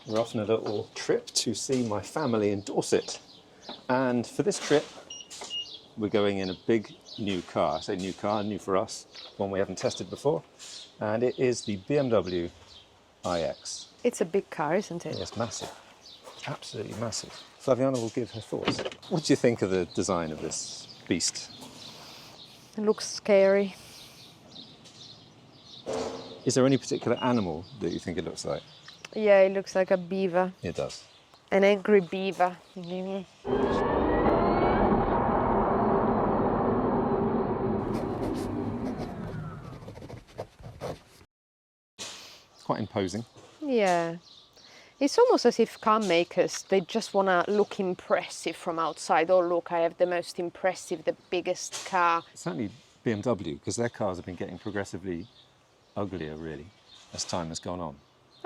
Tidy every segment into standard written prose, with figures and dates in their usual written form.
We're off on a little trip to see my family in Dorset. And for this trip, we're going in a big new car. I say new car, new for us, one we haven't tested before. And it is the BMW iX. It's a big car, isn't it? Yeah, it's massive. Absolutely massive. Flaviana will give her thoughts. What do you think of the design of this beast? It looks scary. Is there any particular animal that you think it looks like? Yeah, it looks like a beaver. It does. An angry beaver. It's quite imposing. Yeah. It's almost as if car makers, they just want to look impressive from outside. Oh, look, I have the most impressive, the biggest car. Certainly BMW, because their cars have been getting progressively uglier, really, as time has gone on.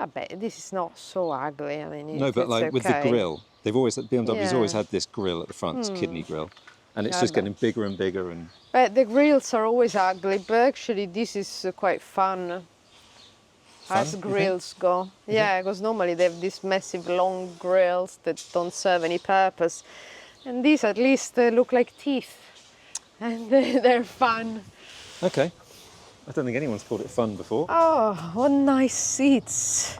I bet this is not so ugly. I mean, No, but like okay. with the grille, BMW's always had this grille at the front, it's kidney grille, and it's just getting bigger and bigger. And but the grills are always ugly, but actually this is quite fun. As grills go. Yeah, because normally they have these massive long grills that don't serve any purpose. And these at least look like teeth. And they're fun. Okay. I don't think anyone's called it fun before. Oh, what nice seats.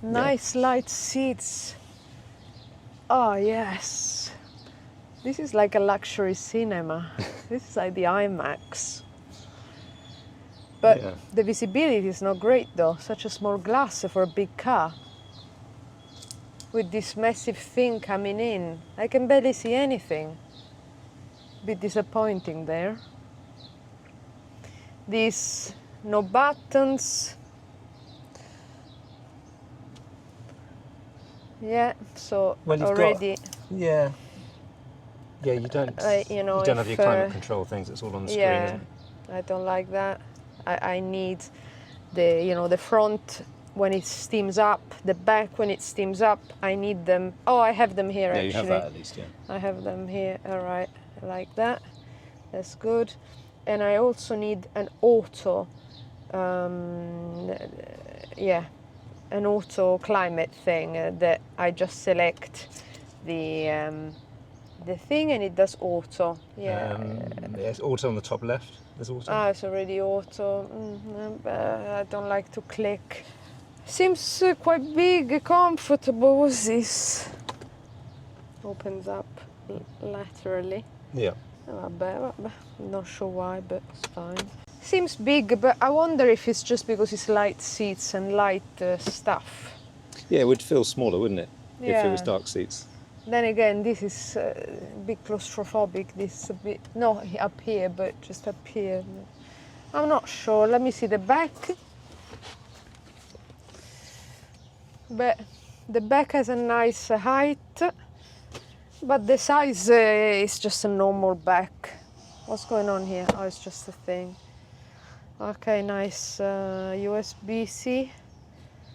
Nice light seats. Oh, yes. This is like a luxury cinema. This is like the IMAX. But the visibility is not great though, such a small glass for a big car. With this massive thing coming in, I can barely see anything. Bit disappointing there. These no buttons. Yeah, so well, you've already. Yeah, you don't. You know, you don't have your climate control things. It's all on the screen. Yeah, Isn't it? I don't like that. I need the front when it steams up, the back when it steams up. I need them. Oh, I have them here actually. Yeah, you have that at least, yeah. I have them here. All right, like that. That's good. And I also need an auto. An auto climate thing that I just select the thing and it does auto. Yeah. It's auto on the top left. There's auto. Ah, it's already auto. I don't like to click. Seems quite big, comfortable. What's this? Opens up laterally. Yeah. Not sure why, but it's fine. Seems big, but I wonder if it's just because it's light seats and light stuff. Yeah, it would feel smaller, wouldn't it? Yeah. If it was dark seats. Then again, this is a bit claustrophobic. This is a bit, not up here, but just up here. I'm not sure. Let me see the back. But the back has a nice height, but the size is just a normal back. What's going on here? Oh, it's just a thing. Okay, nice USB-C.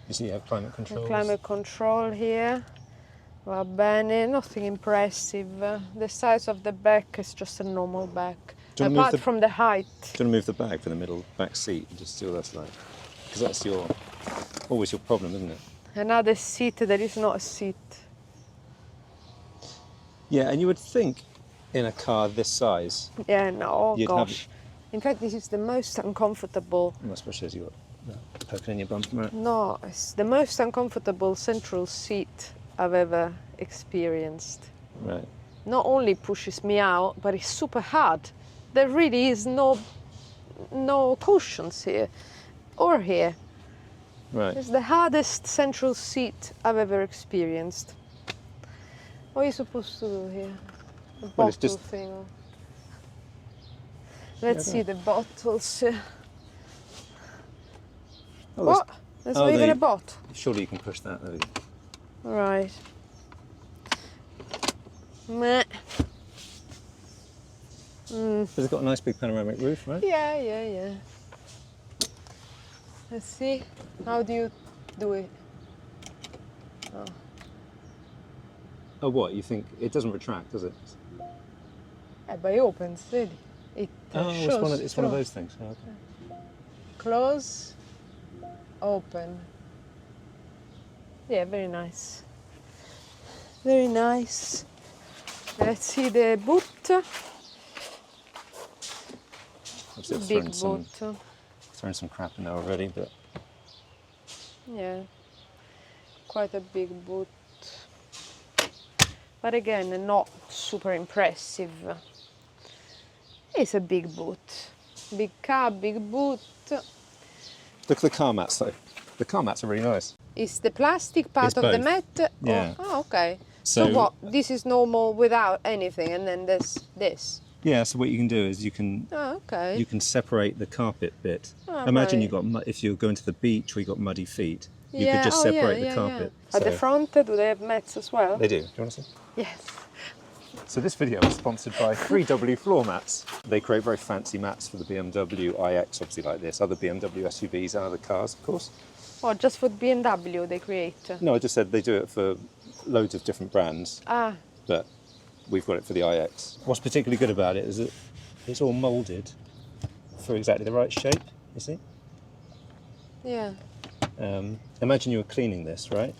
You see, you have climate control. Climate control here. Va bene, nothing impressive. The size of the back is just a normal back. Apart from the height. Do you want to move the bag for the middle back seat and just see what that's like? Because that's always your problem, isn't it? Another seat that is not a seat. Yeah, and you would think in a car this size. Yeah, no, gosh. In fact, this is the most uncomfortable. Well, especially as you got poking in your bumper. No, it's the most uncomfortable central seat I've ever experienced. Right. Not only pushes me out, but it's super hard. There really is no cushions here or here. Right. It's the hardest central seat I've ever experienced. What are you supposed to do here? The bottle it's just thing. Let's see the bottles. Oh, what? There's not even a bottle. Surely you can push that. There we go. Right. Meh. But it's got a nice big panoramic roof, right? Yeah. Let's see. How do you do it? Oh. Oh, what? You think it doesn't retract, does it? But it opens, really. It shows it's one of those things. Oh, okay. Close, open. Yeah, very nice. Very nice. Let's see the boot. Obviously I've Big thrown boot. thrown some crap in there already, but Yeah, quite a big boot. But again, not super impressive. It's a big boot. Big cab, big boot. look at the car mats though. The car mats are really nice. Is the plastic part It's of the both. mat? Yeah. Oh, okay. So what? This is normal without anything, and then there's this. Yeah, so what you can do is you can Okay. you can separate the carpet bit. Oh, Imagine right. you got if you're going to the beach or you got muddy feet, you Yeah, could just oh, yeah, separate the yeah, carpet. yeah. At the front, do they have mats as well? They do. Do you want to see? Yes. So this video is sponsored by 3W Floor Mats. They create very fancy mats for the BMW iX, obviously like this, other BMW SUVs and other cars, of course. Oh, just for BMW they create? No, I just said they do it for loads of different brands, Ah, but we've got it for the iX. What's particularly good about it is that it's all moulded for exactly the right shape, you see? yeah. Imagine you were cleaning this, right?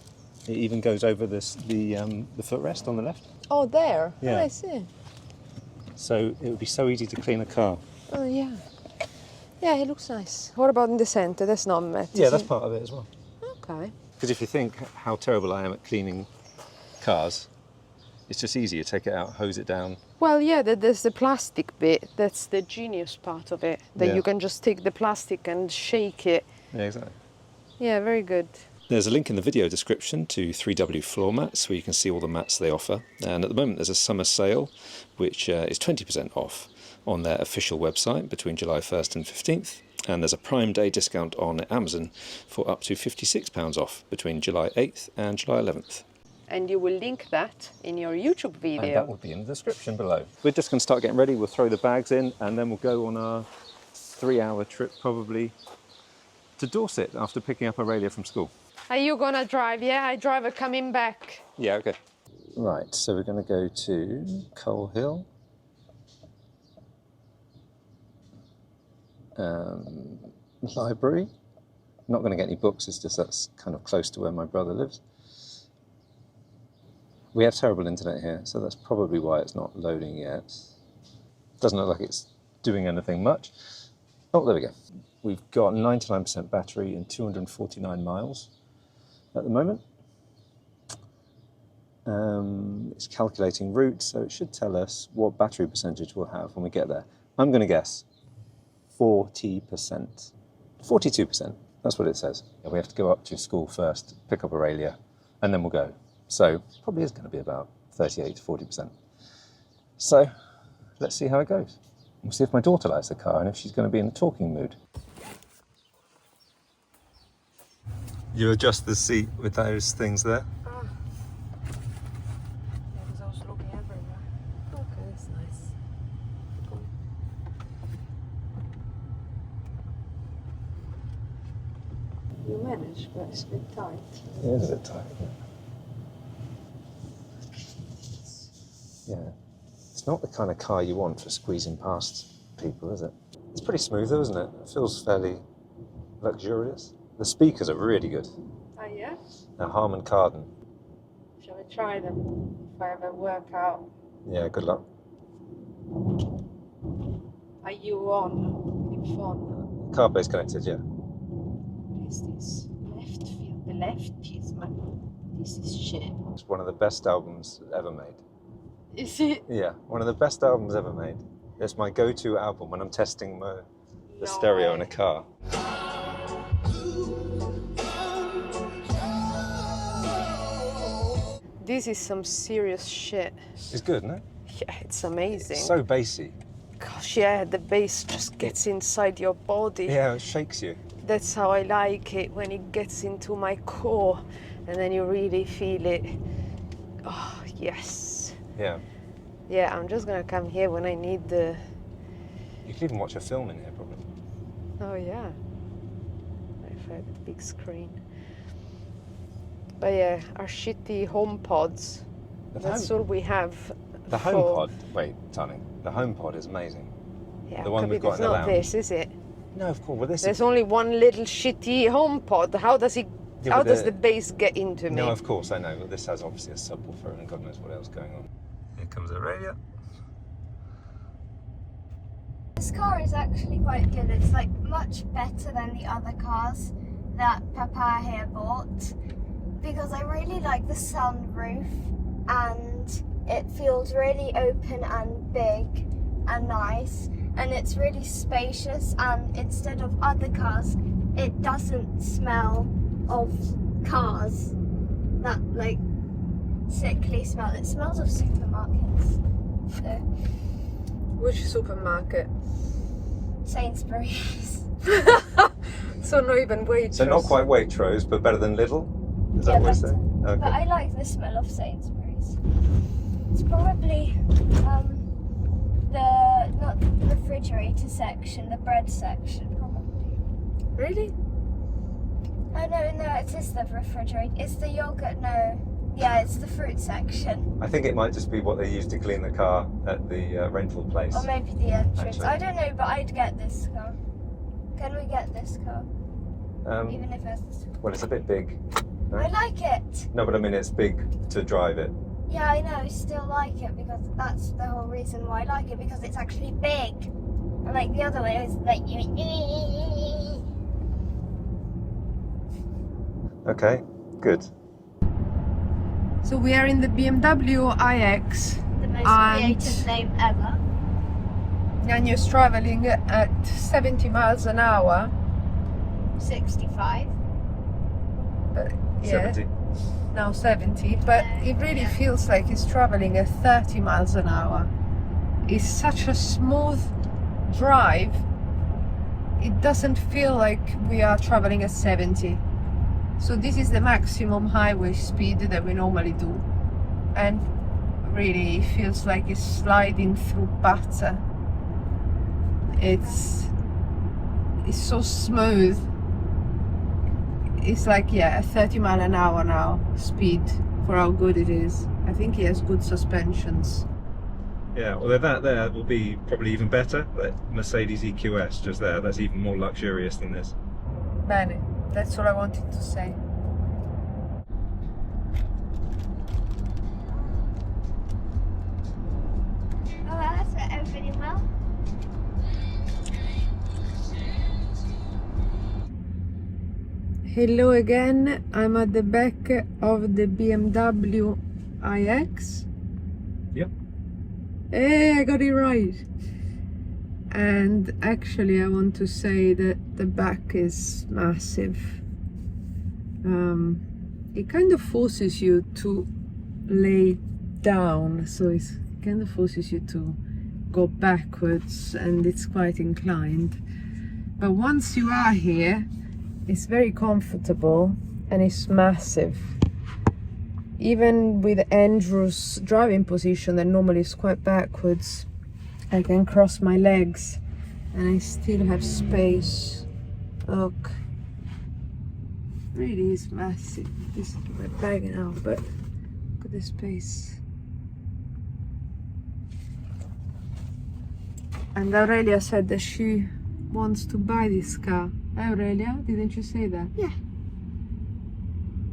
It even goes over the footrest on the left. Oh, there? Yeah. Oh, I see. So it would be so easy to clean a car. Oh, yeah. Yeah, it looks nice. What about in the center? That's not mat. Yeah, is that's it? part of it as well. Okay. Because if you think how terrible I am at cleaning cars, it's just easy. You take it out, hose it down. Well, yeah, there's the plastic bit. That's the genius part of it. That Yeah. you can just take the plastic and shake it. Yeah, exactly. Yeah, very good. There's a link in the video description to 3W Floor Mats where you can see all the mats they offer. And at the moment there's a summer sale which is 20% off on their official website between July 1st and 15th. And there's a Prime Day discount on Amazon for up to £56 off between July 8th and July 11th. And you will link that in your YouTube And that video. will be in the description below. We're just going to start getting ready. We'll throw the bags in and then we'll go on our 3-hour trip probably to Dorset after picking up Aurelia from school. Are you gonna drive? Yeah, I drive it coming back. Yeah, okay. Right, so we're going to go to Poole Hill. Library. Not going to get any books, it's just that's kind of close to where my brother lives. We have terrible internet here, so that's probably why it's not loading yet. Doesn't look like it's doing anything much. Oh, there we go. We've got 99% battery and 249 miles at the moment. It's calculating route, so it should tell us what battery percentage we'll have when we get there. I'm going to guess 40%. 42%, that's what it says. We have to go up to school first, pick up Aurelia, and then we'll go. So probably is going to be about 38 to 40%. So let's see how it goes. We'll see if my daughter likes the car and if she's going to be in a talking mood. You adjust the seat with those things there. Yeah, because I was looking everywhere. Okay, that's nice. Cool. You managed, but it's a bit tight. It is a bit tight. Yeah. It's not the kind of car you want for squeezing past people, is it? It's pretty smooth though, isn't it? It feels fairly luxurious. The speakers are really good. Oh, yeah? Now, Harman Kardon. Shall we try them if I ever work out? Yeah, good luck. Are you on the phone? CarPlay's connected, yeah. What is this? Left field. The leftism. This is shit. It's one of the best albums ever made. Is it? Yeah, one of the best albums ever made. It's my go-to album when I'm testing the No stereo way. in a car. This is some serious shit. It's good, isn't it? Yeah, it's amazing. It's so bassy. Gosh, yeah, the bass just gets inside your body. Yeah, it shakes you. That's how I like it, when it gets into my core and then you really feel it. Oh, yes. Yeah. Yeah, I'm just gonna come here when I need the... You could even watch a film in here, probably. Oh, yeah. If I had a big screen. But yeah, our shitty HomePods. That's all we have. The for- HomePod. Wait, darling. The HomePod is amazing. Yeah, the one we've got it's in the not lounge. this, is it? No, of course. Well, this There's is... only one little shitty HomePod. How does it Yeah, How but does the bass get into me? No, of course, I know, but this has obviously a subwoofer and God knows what else going on. Here comes Aurelia. This car is actually quite good. It's like much better than the other cars that Papa here bought because I really like the sunroof and it feels really open and big and nice and it's really spacious, and instead of other cars it doesn't smell of cars, that like sickly smell. It smells of supermarkets. So. Which supermarket? Sainsbury's. So not even Waitrose. So not quite Waitrose, but better than Lidl? Is that what you said? Okay. But I like the smell of Sainsbury's. It's probably not the refrigerator section, the bread section probably. Really? Oh no, it is the refrigerator. It's the yogurt, no. Yeah, it's the fruit section. I think it might just be what they use to clean the car at the rental place. Or maybe the entrance. Actually. I don't know, but I'd get this car. Can we get this car? Even if it's... Well, it's a bit big. No? I like it. No, but I mean, it's big to drive it. Yeah, I know, I still like it because that's the whole reason why I like it, because it's actually big. And like the other way is like Okay, good. So we are in the BMW iX. the most And- creative name ever. And you're traveling at 70 miles an hour. 65. Yeah, 70. now 70, but it really Yeah. feels like it's traveling at 30 miles an hour. It's such a smooth drive. It doesn't feel like we are traveling at 70. So this is the maximum highway speed that we normally do. And really it feels like it's sliding through butter. It's so smooth. It's like, yeah, a 30 mile an hour now speed for how good it is. I think he has good suspensions. Yeah, although that there will be probably even better. That Mercedes EQS just there, that's even more luxurious than this. Bene, that's what I wanted to say. Oh, that's what everybody well. Hello again, I'm at the back of the BMW iX. Yep. Hey, I got it right. And actually I want to say that the back is massive. It kind of forces you to lay down, so it kind of forces you to go backwards and it's quite inclined. But once you are here, it's very comfortable and it's massive. Even with Andrew's driving position that normally is quite backwards, I can cross my legs and I still have space. Look, really is massive. This is my bag now, but look at the space. And Aurelia said that she wants to buy this car. Hey, Aurelia, didn't you say that? Yeah.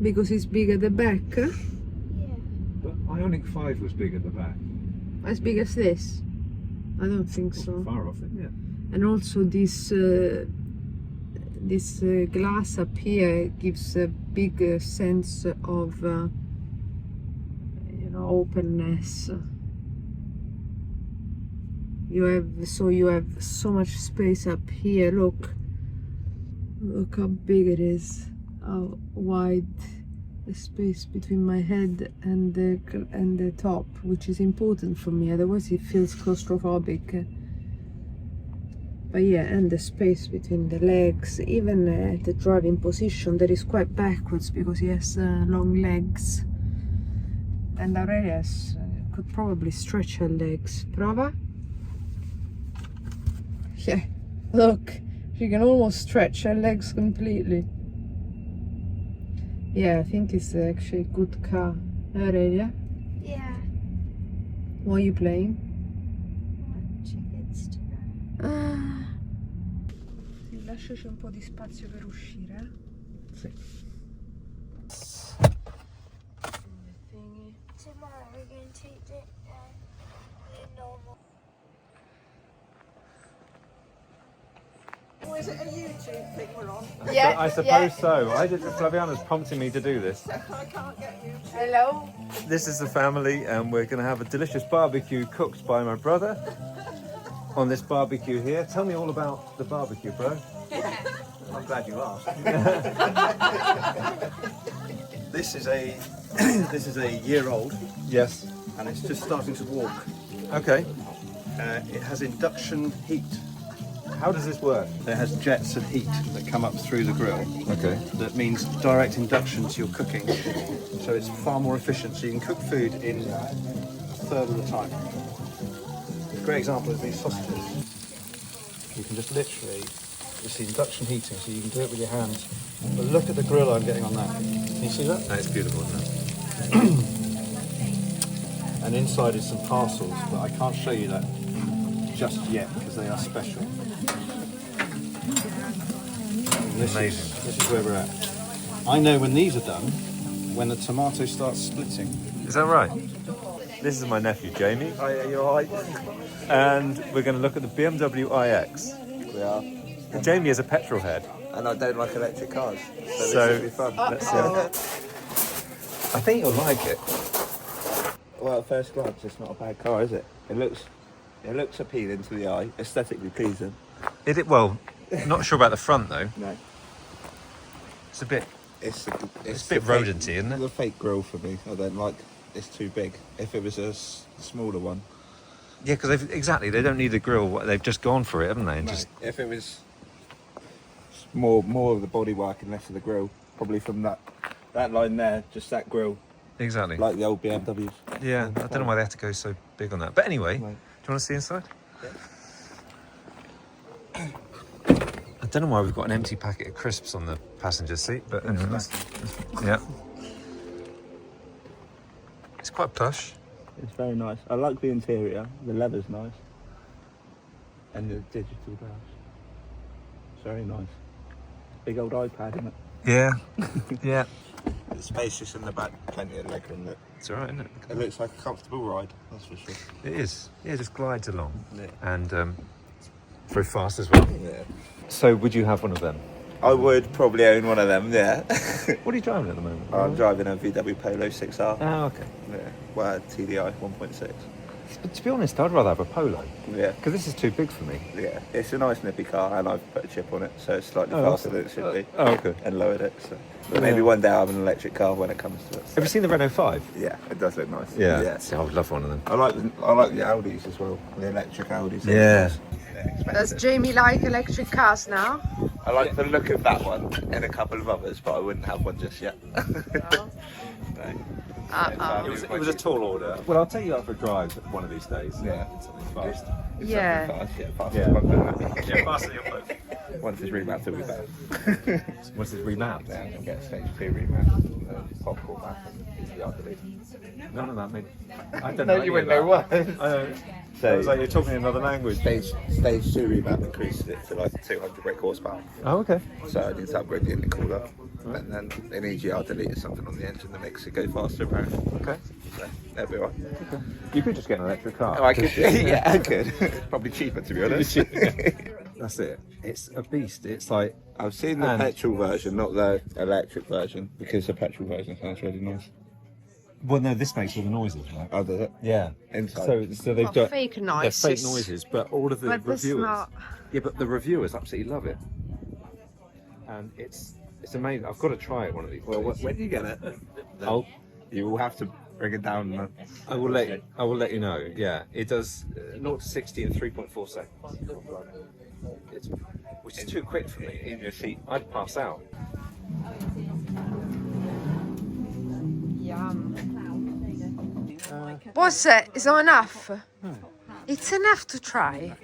Because it's big at the back? Yeah. But Ioniq 5 was big at the back. As big as this? I don't think so. Far off it, yeah. And also this glass up here gives a big sense of openness. You have so much space up here. Look how big it is, how wide the space between my head and the top, which is important for me, otherwise it feels claustrophobic. But yeah, and the space between the legs, even the driving position that is quite backwards because he has long legs. And Aurelia could probably stretch her legs. Prova? Yeah, look, she can almost stretch her legs completely. Yeah, I think it's actually a good car. Aurelia, Yeah. what are you playing? Watching Instagram. Ah. Sì, lasciaci un po' di spazio per uscire. Sì. normal. Oh, is it a YouTube thing we're on? Yeah, I suppose so. Flaviana's prompting me to do this. I can't get you. Hello. This is the family, and we're going to have a delicious barbecue cooked by my brother on this barbecue here. Tell me all about the barbecue, bro. I'm glad you asked. This is a year old, Yes. and it's just starting to walk. Okay. It has induction heat. How does this work? It has jets of heat that come up through the grill. Okay. That means direct induction to your cooking, so it's far more efficient. So you can cook food in a third of the time. A great example is these sausages. You can just literally, you see induction heating, so you can do it with your hands. But look at the grill I'm getting on that. Can you see that? That's beautiful, isn't it? And inside is some parcels, but I can't show you that just yet because they are special. Amazing. This is where we're at. I know when these are done, when the tomato starts splitting. Is that right? This is my nephew, Jamie. Oh yeah, you're right. And we're going to look at the BMW iX. We are. Jamie is a petrolhead. And I don't like electric cars. So So- this will be fun. Let's see. I think you'll like it. Well, at first glance, it's not a bad car, is it? It looks appealing to the eye, aesthetically pleasing. Well, not sure about the front though. No. It's a bit. It's a the bit fake- rodenty, isn't it? The fake grille for me. I don't like. It's too big. If it was a smaller one. Yeah, because they don't need a grill. They've just gone for it, haven't they? And just If it was more of the bodywork and less of the grille, probably from that line there, just that grille, exactly. like the old BMWs. Yeah, I don't know why they have to go so big on that. But anyway, Right. do you want to see inside? I don't know why we've got an empty packet of crisps on the passenger seat, but anyway, yeah. It's quite plush. It's very nice. I like the interior. The leather's nice. And the digital glass. It's very nice. Big old iPad, isn't it? Yeah, yeah. It's spacious in the back, plenty of legroom. It's all right, isn't it? It looks like a comfortable ride, that's for sure. It is. Yeah, it just glides along. Yeah. And very fast as well. Yeah. So would you have one of them? I would probably own one of them, yeah. What are you driving at the moment? I'm driving a VW Polo 6R. Oh, okay. Yeah. Well, TDI 1.6. But to be honest, I'd rather have a Polo. Yeah. Because this is too big for me. Yeah. It's a nice nippy car, and I've put a chip on it, so it's slightly Oh, faster than it should be. Oh, okay. And lowered it, so. But maybe one day I'll have an electric car when it comes to it. Have you seen the Renault 5? Yeah, it does look nice. Yeah. See, I would love one of them. I like the Audis as well, the electric Audis. Yeah. Does Jamie like electric cars now? I like the look of that one and a couple of others, but I wouldn't have one just yet. No. It was a tall order. Well, I'll take you out for a drive one of these days. Yeah. Something fast. Yeah. Fast, yeah, fast Yeah. as fuck, don't it? Yeah, faster than your boat. Once it's remapped, it'll be better. Once it's remapped. Yeah, we'll get stage 2 remapped, popcorn map, and EGR delete. None of that, mate. I don't No, know. you wouldn't know what. I know. So- It was like you're talking another language. Stage 2 remap increases it to like 200 brake horsepower. Oh, okay. So I need to upgrade the intercooler. And then an EGR delete is something on the engine that makes it go faster apparently. Okay. So that'll be right. You could just get an electric car. Oh, I could, yeah, I could. Probably cheaper to be honest. That's it. It's a beast. It's like I've seen the And- petrol version, not the electric version, because the petrol version sounds really nice. well, no, this makes all the noises, right? Oh, does it? Yeah. Inside. So they've What, got fake they're noises? fake noises, but all of the But that's reviewers. not- Yeah, but the reviewers absolutely love it, and it's amazing. I've got to try it one of these. Well, days. when you get it, I'll you will have to bring it down. I will let you know. Yeah, it does 0 to 60 in 3.4 seconds. Which is too quick for me. In your seat, I'd pass out. What's it? Is it enough? It's enough to try.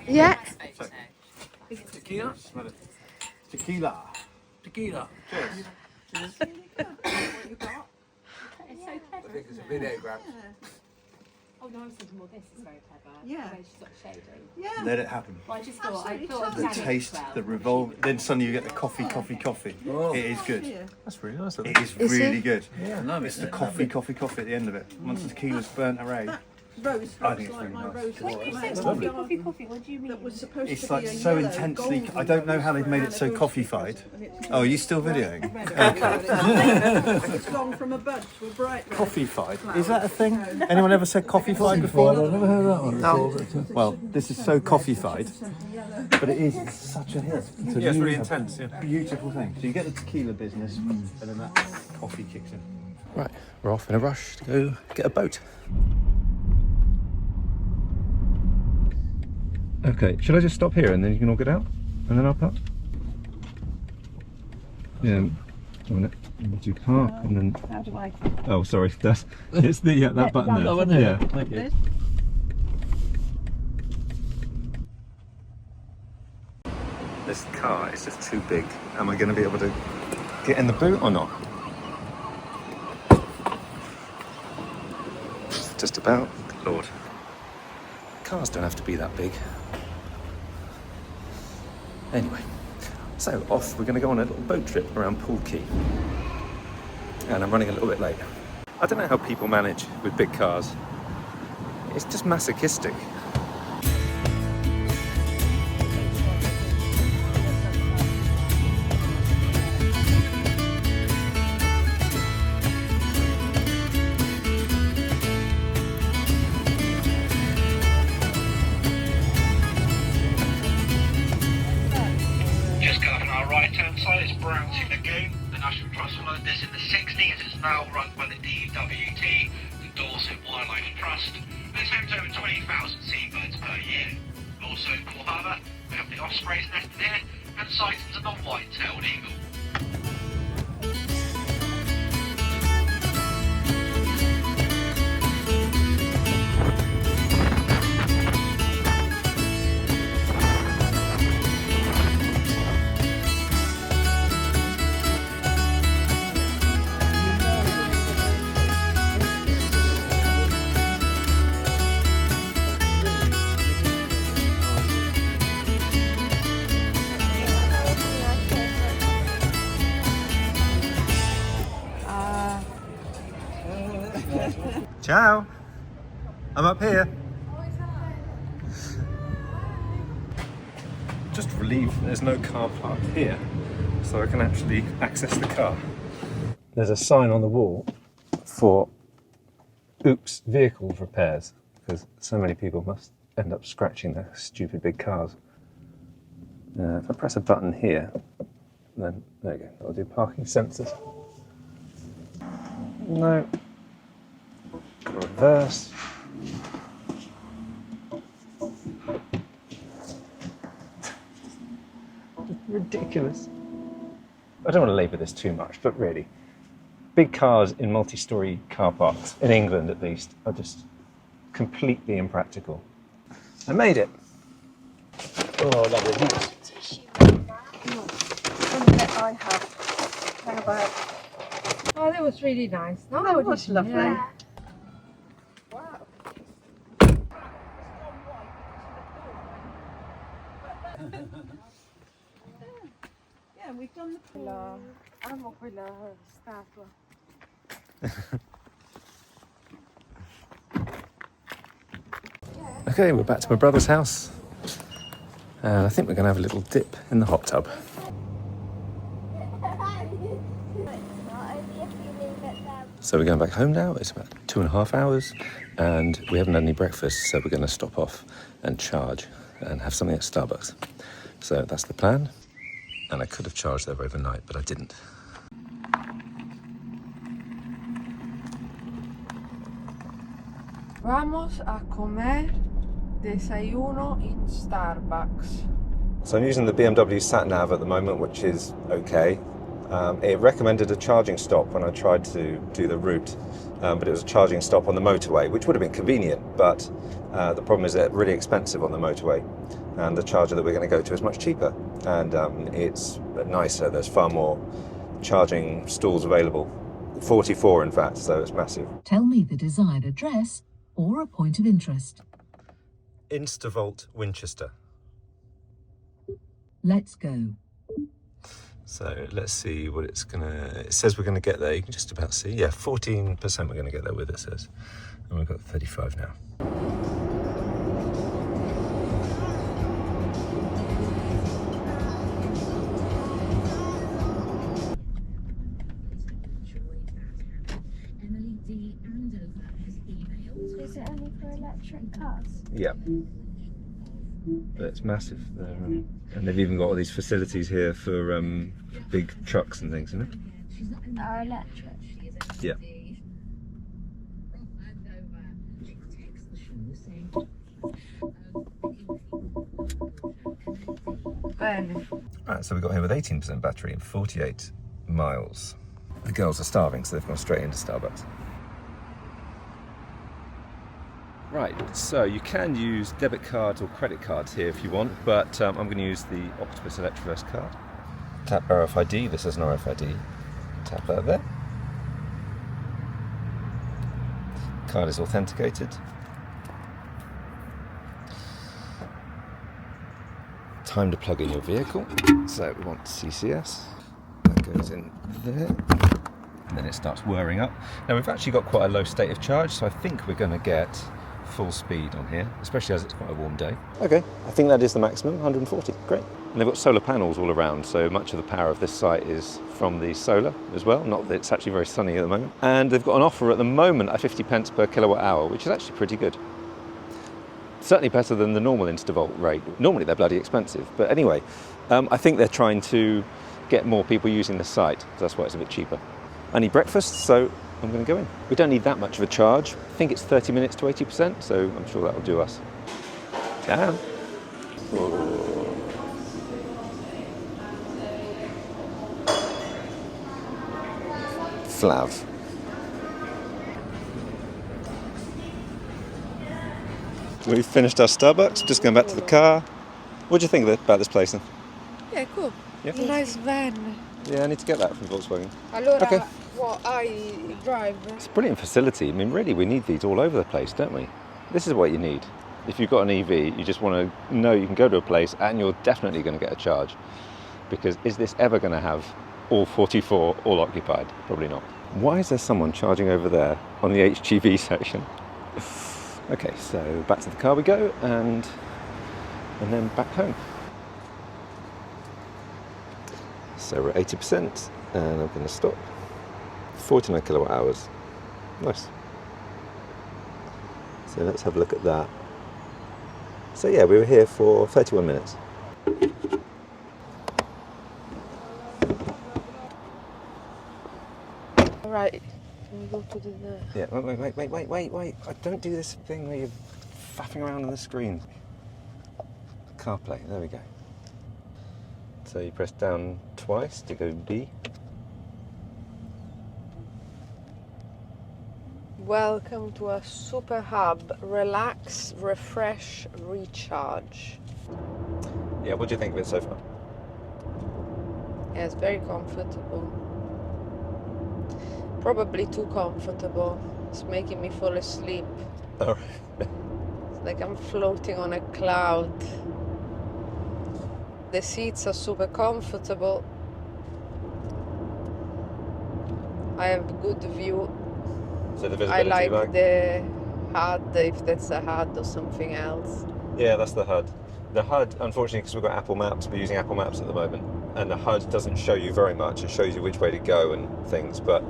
Yeah. Tequila? Tequila. Tequila. Cheers. I think it's a video grab. Oh no, I was thinking, well, this is very clever. Yeah. The way she's got the shading. Yeah. Let it happen. Well, I just thought, The taste, the revolve, then suddenly you get the coffee. It is good. Yeah. That's really nice. It is really good. Yeah, I love It's the coffee at the end of it. Once the tequila's burnt away. Rose I looks think it's like really my nice. rose. When you say lovely. coffee, what do you mean? That was supposed It's to like be a so yellow, intensely. golden I don't know how they've made it so and it goes coffee-fied. and it's Oh, are you still videoing? It's gone from a bud to a bright red. Coffee-fied? Is that a thing? Anyone ever said coffee-fied before? I've never heard that one before. Well, this is so coffee-fied, but it is such a hit. It's a Yeah, it's really intense. Yeah. beautiful thing. So you get the tequila business, and then that coffee kicks in. Right, we're off in a rush to go get a boat. Okay, should I just stop here and then you can all get out? And then I'll park? Yeah, once you park and then... How do I? Oh, sorry, that's... It's the, that button there. Oh, isn't it? Yeah. Thank you. This car is just too big. Am I going to be able to get in the boot or not? Just about. Good Lord. Cars don't have to be that big. Anyway, so off, we're going to go on a little boat trip around Poole Quay. And I'm running a little bit late. I don't know how people manage with big cars. It's just masochistic. Just going on our right-hand side is Brownsea Lagoon. The National Trust followed this in the 60s. It's now run by the DWT, the Dorset Wildlife Trust. And it's home to over 20,000 seabirds per year. Also in Poole Harbour, we have the ospreys nested here, and sightings of the white-tailed eagle. Ciao! I'm up here. Just relieved there's no car park here, so I can actually access the car. There's a sign on the wall for oops vehicles repairs, because so many people must end up scratching their stupid big cars. If I press a button here, then there you go, that'll do parking sensors. No. Reverse. Ridiculous. I don't want to labour this too much, but really, big cars in multi-storey car parks, in England at least, are just completely impractical. I made it. Oh, lovely. That I have. How about? Oh, that was really nice. No, That was lovely. Yeah. Yeah, we've done the pool. Amo quella statua. Okay, we're back to my brother's house. And I think we're going to have a little dip in the hot tub. So we're going back home now. It's about 2.5 hours and we haven't had any breakfast, so we're going to stop off and charge and have something at Starbucks. So that's the plan. And I could have charged there overnight, but I didn't. Vamos a comer desayuno in Starbucks. So I'm using the BMW sat-nav at the moment, which is okay. It recommended a charging stop when I tried to do the route, but it was a charging stop on the motorway, which would have been convenient, but the problem is that it's really expensive on the motorway, and the charger that we're going to go to is much cheaper, and it's nicer. There's far more charging stalls available, 44 in fact, so it's massive. Tell me the desired address or a point of interest. InstaVolt Winchester. Let's go. So let's see what it's gonna, it says we're gonna get there. You can just about see, yeah, 14% we're gonna get there with, it says. And we've got 35 now. Is it only for electric cars? Yeah. But it's massive. And they've even got all these facilities here for big trucks and things, isn't it? Are electric? Yeah. Right, so we got here with 18% battery and 48 miles. The girls are starving, so they've gone straight into Starbucks. Right, so you can use debit cards or credit cards here if you want, but I'm going to use the Octopus Electroverse card. Tap RFID, this is an RFID. Tap that there. Card is authenticated. Time to plug in your vehicle. So we want CCS. That goes in there. And then it starts whirring up. Now we've actually got quite a low state of charge, so I think we're going to get full speed on here, especially as it's quite a warm day. Okay, I think that is the maximum, 140, great. And they've got solar panels all around, so much of the power of this site is from the solar as well, not that it's actually very sunny at the moment. And they've got an offer at the moment at 50 pence per kilowatt hour, which is actually pretty good. Certainly better than the normal InstaVolt rate. Normally they're bloody expensive, but anyway, I think they're trying to get more people using the site, so that's why it's a bit cheaper. I need breakfast, so I'm going to go in. We don't need that much of a charge. I think it's 30 minutes to 80%, so I'm sure that will do us. Down. Flav. We've finished our Starbucks, just going back to the car. What do you think about this place then? Yeah, cool. Yeah. It's a nice van. Yeah, I need to get that from Volkswagen. Allora, Okay. what I drive. It's a brilliant facility. I mean, really, we need these all over the place, don't we? This is what you need. If you've got an EV, you just want to know you can go to a place and you're definitely going to get a charge. Because is this ever going to have all 44 all occupied? Probably not. Why is there someone charging over there on the HGV section? Okay, so back to the car we go, and then back home. So we're at 80%, and I'm going to stop. 49 kilowatt hours. Nice. So let's have a look at that. So yeah, we were here for 31 minutes. Right. Can we go to the... Yeah, wait. I don't do this thing where you're faffing around on the screen. CarPlay, there we go. So you press down twice to go B. Welcome to a super hub. Relax, refresh, recharge. Yeah, what do you think of it so far? Yeah, it's very comfortable. Probably too comfortable. It's making me fall asleep. All right. It's like I'm floating on a cloud. The seats are super comfortable. I have a good view. So the I visibility like the HUD, if that's a HUD or something else. Yeah, that's the HUD. The HUD, unfortunately, because we've got Apple Maps, we're using Apple Maps at the moment, and the HUD doesn't show you very much. It shows you which way to go and things, but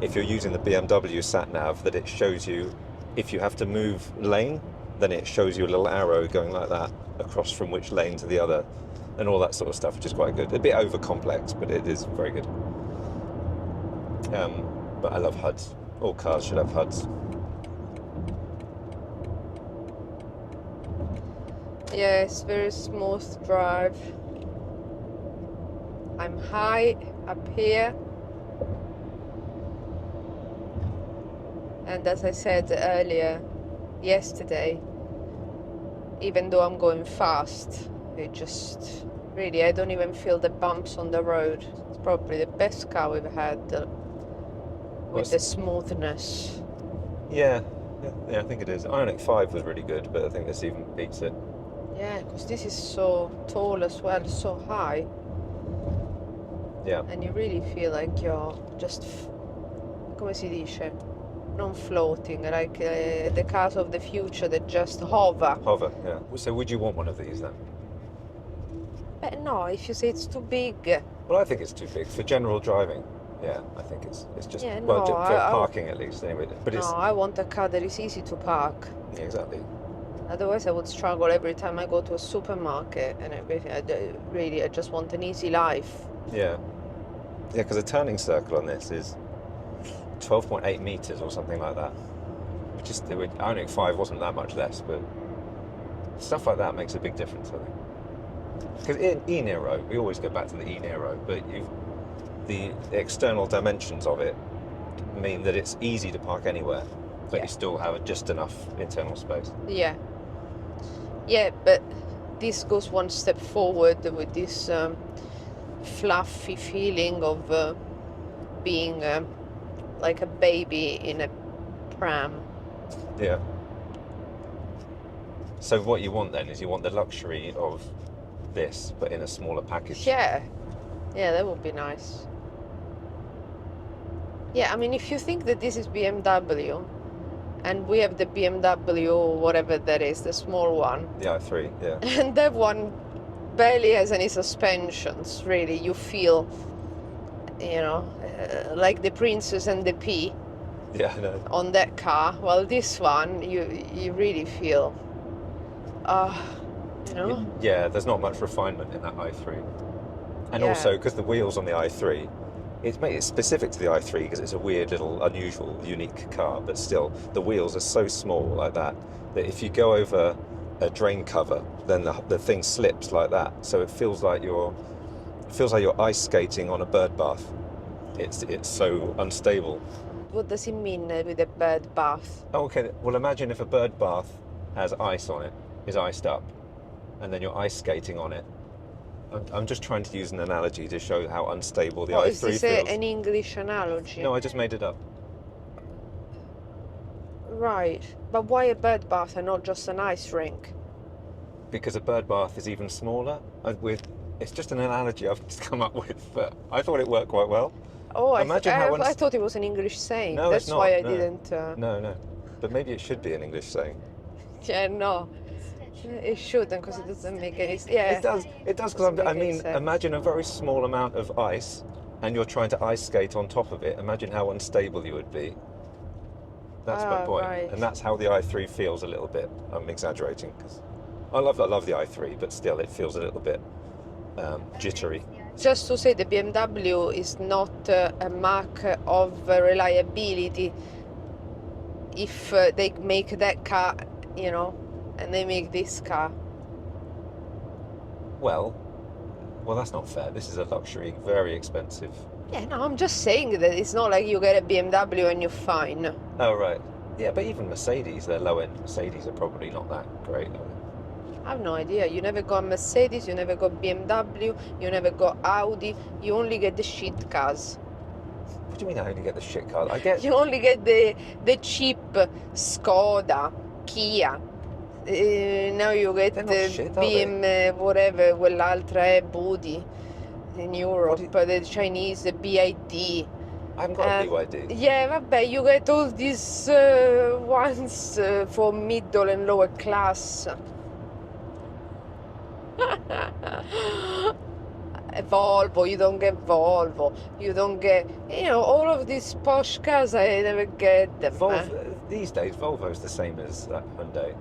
if you're using the BMW sat-nav, that it shows you if you have to move lane, then it shows you a little arrow going like that across from which lane to the other, and all that sort of stuff, which is quite good. A bit over complex, but it is very good. But I love HUDs. All cars should have HUDs. Yeah, it's very smooth drive. I'm high up here. And as I said earlier, yesterday, even though I'm going fast, it just really, I don't even feel the bumps on the road. It's probably the best car we've had with the smoothness. Yeah, Yeah, I think it is. Ioniq 5 was really good, but I think this even beats it. Yeah, because this is so tall as well, so high. Yeah. And you really feel like you're just, come si dice? Non floating, like the cars of the future that just hover. Hover, yeah. So would you want one of these then? But no, if you say it's too big. Well, I think it's too big for general driving. Yeah, I think it's just, Yeah, well, no, for parking at least anyway. But No, it's, I want a car that is easy to park. yeah, exactly. Otherwise, I would struggle every time I go to a supermarket and everything. I just want an easy life. Yeah. Yeah, because a turning circle on this is 12.8 meters or something like that. Which is, Ioniq 5 wasn't that much less, but stuff like that makes a big difference, I think. Because in E-Nero, we always go back to the E-Nero, but the external dimensions of it mean that it's easy to park anywhere, but you still have just enough internal space. Yeah. Yeah, but this goes one step forward with this fluffy feeling of being like a baby in a pram. Yeah. So what you want then is you want the luxury of this, but in a smaller package. Yeah. Yeah, that would be nice. Yeah, I mean, if you think that this is BMW, and we have the BMW, whatever that is, the small one. The i3, yeah. And that one barely has any suspensions, really. You feel, you know, like the Princess and the Pea. Yeah, I know. On that car. Well, this one, you really feel, you know? Yeah, there's not much refinement in that i3. And also, because the wheels on the i3, it's specific to the i3 because it's a weird little, unusual, unique car, but still, the wheels are so small like that if you go over a drain cover, then the thing slips like that. So it feels like you're ice skating on a bird bath. It's so unstable. What does it mean with a bird bath? Oh, okay, well imagine if a bird bath has ice on it, is iced up, and then you're ice skating on it. I'm just trying to use an analogy to show how unstable the i3 is this feels. an English analogy? No, I just made it up. Right, but why a bird bath and not just an ice rink? Because a bird bath is even smaller. It's just an analogy I've just come up with, but I thought it worked quite well. Oh, I thought it was an English saying. No, That's it's not. why I No. didn't. No, but maybe it should be an English saying. Yeah, no, it shouldn't because it doesn't make any sense. Yeah, it does because I mean, imagine a very small amount of ice, and you're trying to ice skate on top of it. Imagine how unstable you would be. That's my point, right. And that's how the i3 feels a little bit. I'm exaggerating because I love the i3, but still, it feels a little bit jittery. Just to say, the BMW is not a mark of reliability. If they make that car, you know, and they make this car. Well, that's not fair. This is a luxury, very expensive. Yeah, no, I'm just saying that it's not like you get a BMW and you're fine. Oh, right. Yeah, but even Mercedes, their low-end Mercedes are probably not that great, are they? I have no idea. You never got Mercedes, you never got BMW, you never got Audi. You only get the shit cars. What do you mean I only get the shit cars? I get... You only get the cheap Skoda, Kia. Now you get the shit, BM, whatever, quell'altra è Budi in Europe, the Chinese, the BID. I haven't got a BYD. Yeah, vabbè, you get all these ones for middle and lower class. Volvo, you don't get Volvo, you don't get, you know, all of these posh cars, I never get them. These days, Volvo's the same as Hyundai.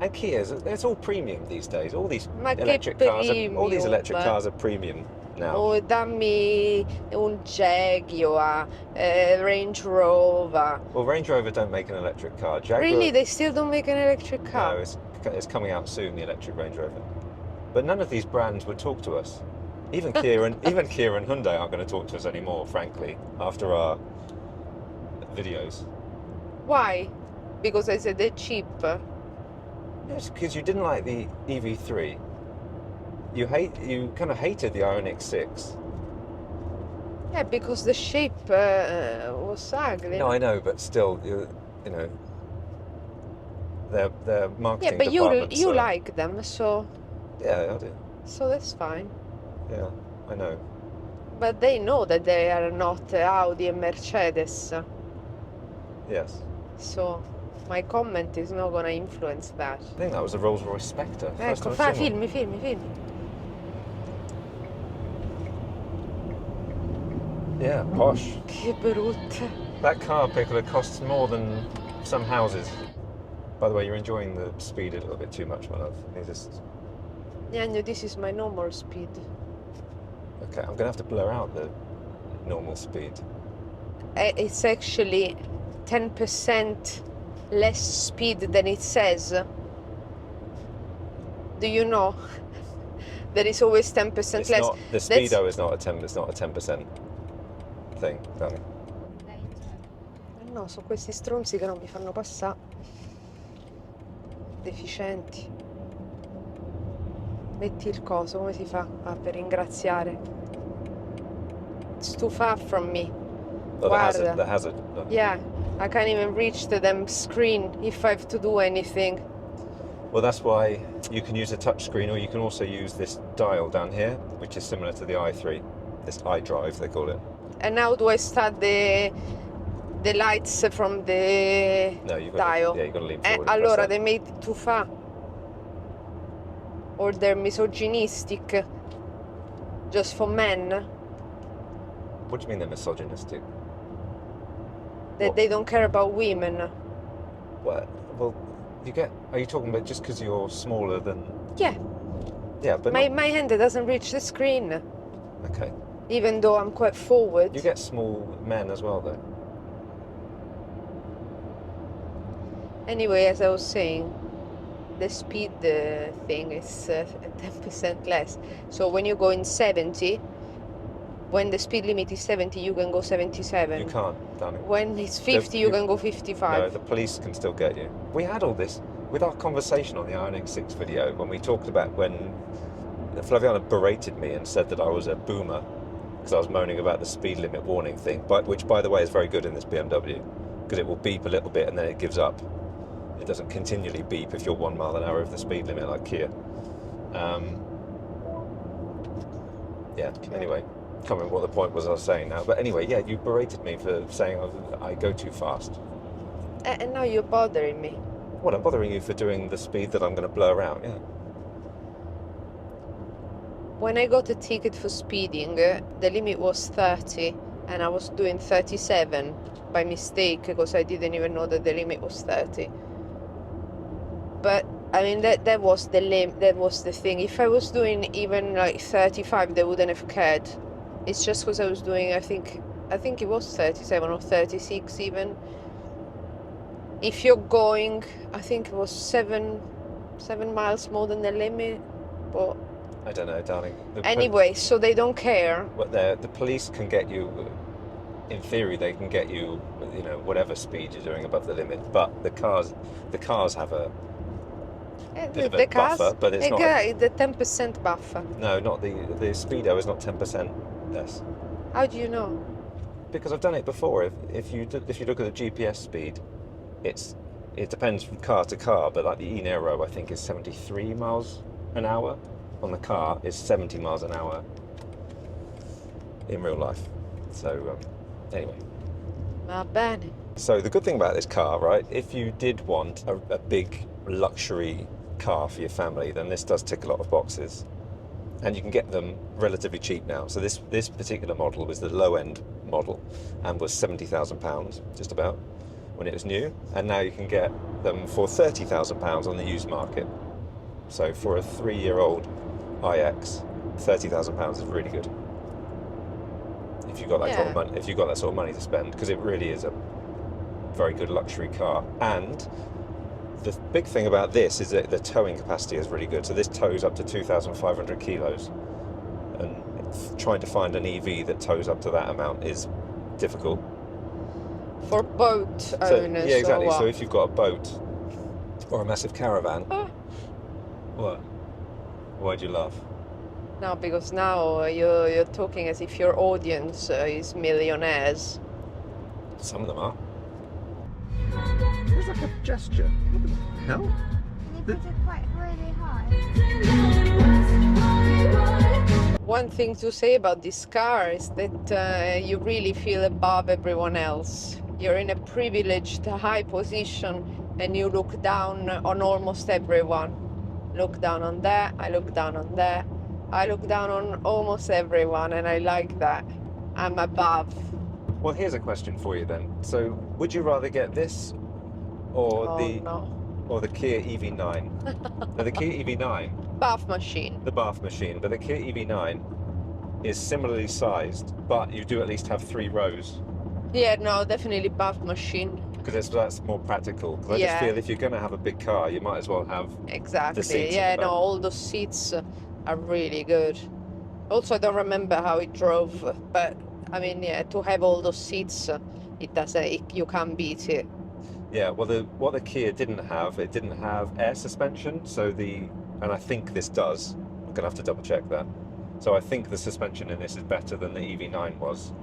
And Kia's, it's all premium these days. All these electric cars are premium now. Oh, dammi un Jaguar, Range Rover. Well, Range Rover don't make an electric car. Jaguar, Really, they still don't make an electric car? No, it's coming out soon, the electric Range Rover. But none of these brands would talk to us. Even Kia and Hyundai aren't going to talk to us anymore, frankly, after our videos. Why? Because I said they're cheap. Yes, because you didn't like the EV3. You kind of hated the Ioniq 6. Yeah, because the shape was ugly. No, I know, but still, you know, their marketing Yeah, but departments you are- like them, so Yeah, I do. so that's fine. Yeah, I know. But they know that they are not Audi and Mercedes, Yes. so my comment is not gonna influence that. I think that was a Rolls-Royce Spectre. First Ecco, time I've seen one. filmi. Yeah, posh. Che brutta. That car, Piccola, costs more than some houses. By the way, you're enjoying the speed a little bit too much, my love. You just... Yeah, no, this is my normal speed. Okay, I'm gonna have to blur out the normal speed. It's actually 10% less speed than it says. Do you know? There is always 10% It's less. not, the speedo is not a 10. It's not a 10% thing, darling. No, sono questi stronzi che non mi fanno passare. Deficienti. Metti il coso, come si fa? Ah, per ringraziare. It's too far from me. Oh, Guarda. the hazard. No. Yeah, I can't even reach the damn screen if I have to do anything. Well, that's why you can use a touch screen, or you can also use this dial down here, which is similar to the i3. This iDrive, they call it. And how do I start the lights from the No, you've got dial? To, yeah, you've got to lean forward. and press Allora, that. they made it too far. Or they're misogynistic. Just for men. What do you mean they're misogynistic? That What? they don't care about women. What? Well, you get. Are you talking about just because you're smaller than? Yeah, Yeah, but my not- hand doesn't reach the screen. okay. Even though I'm quite forward. You get small men as well, though. Anyway, as I was saying, the speed thing is 10% less. So when you go in 70, when the speed limit is 70, you can go 77. You can't, darling. When it's 50, you can go 55. No, the police can still get you. We had all this with our conversation on the Iron X6 video when we talked about when Flaviana berated me and said that I was a boomer because I was moaning about the speed limit warning thing, which, by the way, is very good in this BMW because it will beep a little bit and then it gives up. It doesn't continually beep if you're 1 mile an hour over the speed limit like Kia. Yeah, anyway. Can't remember what the point was I was saying now. But anyway, yeah, you berated me for saying I go too fast. And now you're bothering me. What, I'm bothering you for doing the speed that I'm going to blur out, yeah. When I got a ticket for speeding, the limit was 30 and I was doing 37 by mistake because I didn't even know that the limit was 30. But I mean that was the thing. If I was doing even like 35, they wouldn't have cared. It's just because I was doing, I think it was 37 or 36 even. If you're going, I think it was 7 miles more than the limit, but I don't know, darling. anyway, so they don't care. But the police can get you, in theory, they can get you, you know, whatever speed you're doing above the limit. But the cars have a bit of a buffer, but it's not. The 10% buffer. No, not the speedo is not 10% less. How do you know? Because I've done it before. If you look at the GPS speed, it depends from car to car. But like the e-Nero, I think is 73 miles an hour. On the car is 70 miles an hour in real life. So anyway. Va bene. So the good thing about this car, right? If you did want a big luxury car for your family, then this does tick a lot of boxes. And you can get them relatively cheap now. So this particular model was the low-end model and was £70,000, just about, when it was new. And now you can get them for £30,000 on the used market. So for a 3-year-old iX, £30,000 is really good. If you've got that sort of money, if you've got that sort of money to spend, because it really is a very good luxury car. And the big thing about this is that the towing capacity is really good. So this tows up to 2,500 kilos, and trying to find an EV that tows up to that amount is difficult. For boat owners. Yeah, exactly. Or what? So if you've got a boat or a massive caravan, what? Why'd you laugh? No, because now you're talking as if your audience is millionaires. Some of them are. It's like a gesture. What the hell? They put it quite really high. One thing to say about this car is that you really feel above everyone else. You're in a privileged high position and you look down on almost everyone. Look down on that, I look down on that, I look down on almost everyone, and I like that. I'm above. Well, here's a question for you then. So, would you rather get this or the Kia EV9? Now, the Kia EV9, Bath machine. the bath machine, but the Kia EV9 is similarly sized, but you do at least have 3 rows. Yeah, no, definitely bath machine. Because that's more practical. 'Cause I just feel if you're going to have a big car, you might as well have Exactly. the seats. Yeah, no, all those seats are really good. Also, I don't remember how it drove, but I mean, yeah, to have all those seats, you can't beat it. Yeah, well, what the Kia didn't have, it didn't have air suspension. So and I think this does. I'm gonna have to double check that. So I think the suspension in this is better than the EV9 was,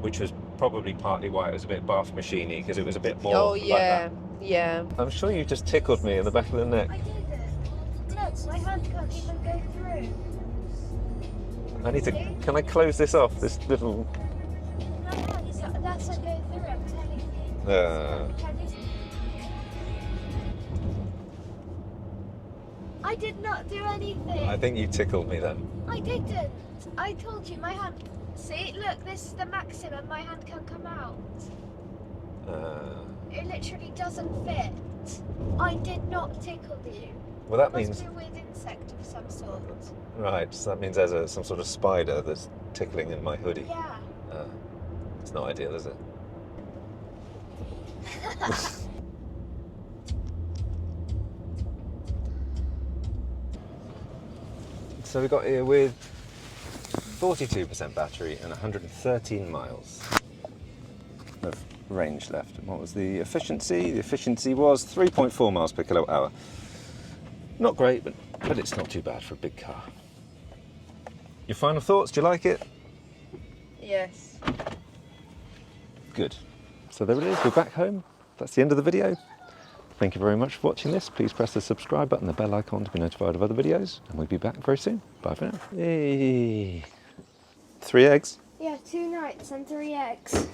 which was probably partly why it was a bit bath machiney, because it was a bit more. Oh like yeah, that. yeah. I'm sure you just tickled me in the back of the neck. I did it. Look, my hand can't even go through. I need to. Can I close this off? This little. That's a go through, I'm telling you. I did not do anything. I think you tickled me then. I didn't. I told you my hand. See, look, this is the maximum. My hand can't come out. It literally doesn't fit. I did not tickle you. Well, that It means. must be a weird insect of some sort. Right, so that means there's some sort of spider that's tickling in my hoodie. Yeah. It's not ideal, is it? So we got here with 42% battery and 113 miles of range left. And what was the efficiency? The efficiency was 3.4 miles per kilowatt hour. Not great, but it's not too bad for a big car. Your final thoughts? Do you like it? Yes. Good. So there it is, we're back home. That's the end of the video. Thank you very much for watching this. Please press the subscribe button, the bell icon to be notified of other videos, and we'll be back very soon. Bye for now. Hey. 3 eggs. Yeah, 2 nights and 3 eggs.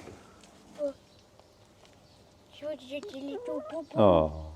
Oh.